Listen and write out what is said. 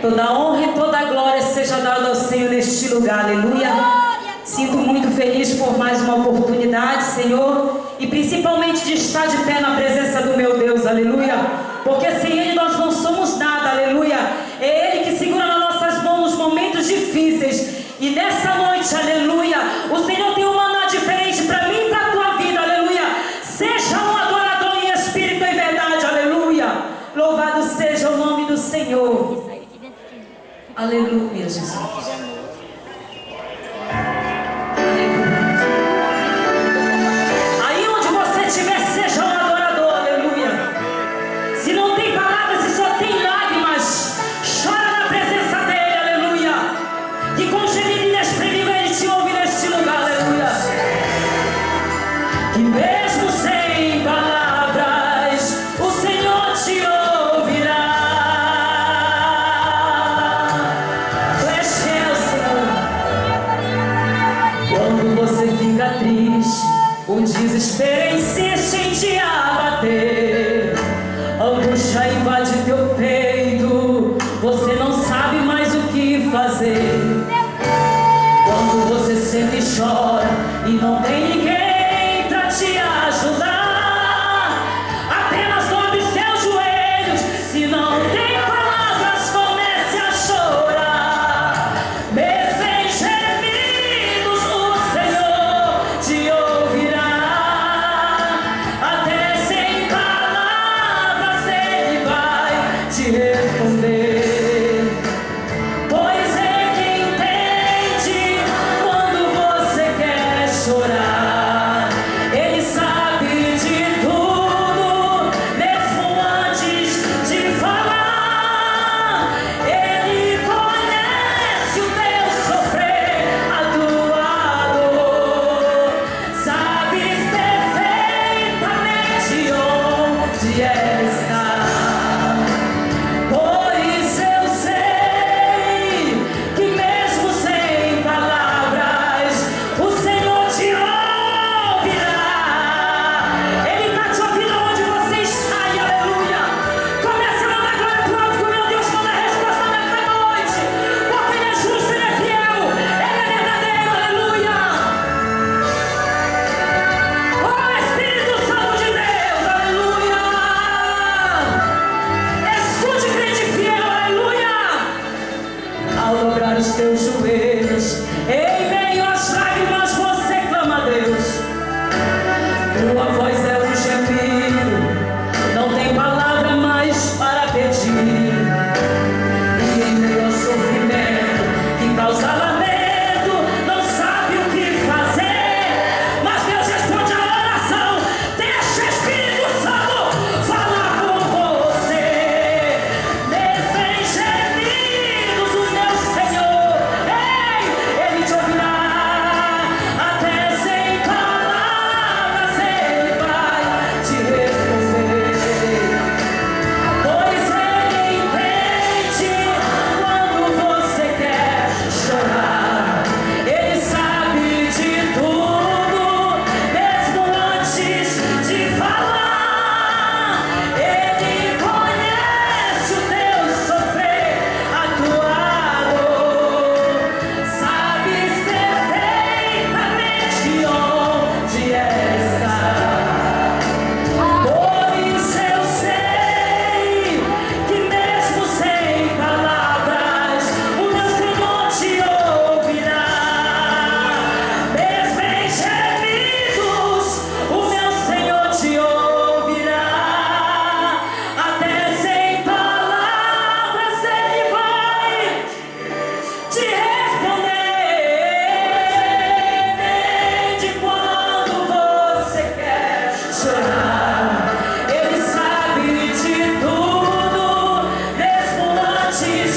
Toda honra e toda glória seja dada ao Senhor neste lugar, aleluia. Sinto muito feliz por mais uma oportunidade, Senhor, e principalmente de estar de pé na presença do meu Deus, aleluia. Porque sem Ele nós não somos nada, aleluia. É Ele que segura nas nossas mãos nos momentos difíceis. E nessa noite, aleluia, o Senhor tem um maná diferente para mim e para a tua vida, aleluia. Seja um adorador em espírito e verdade, aleluia. Louvado seja o nome do Senhor. Aleluia, Jesus. Aí onde você estiver, seja um adorador, aleluia. Se não tem palavras, se só tem lágrimas, chora na presença dele, aleluia. Que com gemido inexprimível ele te ouve neste lugar, aleluia. Que mesmo sem palavras, o Senhor te ouvirá. Quando você fica triste, o desespero insiste em te abater. A angústia invade teu peito, você não sabe mais o que fazer. Quando você sempre chora e não tem ninguém pra te ajudar, apenas dobre seus joelhos. Se não tem palavras, comece a chorar. Mesmo em gemidos, o Senhor te ouvirá. Até sem palavras Ele vai te responder. Pois Ele entende quando você quer chorar. Ele sabe de tudo, mesmo antes de falar. Ele conhece o teu sofrer, a tua dor. Sabes perfeitamente onde ela está. Por isso eu sei que mesmo sem palavras, o Senhor te ouvirá. Ele está te ouvindo onde você está, e aleluia. Comece a mandar glória pro alto, meu Deus, toda a resposta nessa noite. Porque Ele é justo, Ele é fiel, Ele é verdadeiro, aleluia. Oh Espírito Santo de Deus, aleluia. Escute, crente fiel, aleluia. Ao dobrar os teus joelhos, em meio às lágrimas você clama a Deus. Tua voz é um gemido, não tem palavra mais para pedir. E em meio ao sofrimento que causa lamento, não sabe o que fazer. Mas Deus responde a oração. Deixa o Espírito Santo falar com você. Mesmo em gemidos, o meu Senhor, ei, Ele te ouvirá. Até sem palavras Ele vai te responder. Pois Ele entende quando você quer chorar. Ele sabe de tudo, mesmo antes de falar. Ele conhece o teu sofrer, a tua dor. Sabes perfeitamente onde ela está. Por isso eu sei que mesmo sem palavras, o meu Senhor te ouvirá. Mesmo em gemidos, o meu Senhor te ouvirá. Até sem palavras Ele vai te responder. Entende quando você quer chorar. Ele sabe de tudo, mesmo antes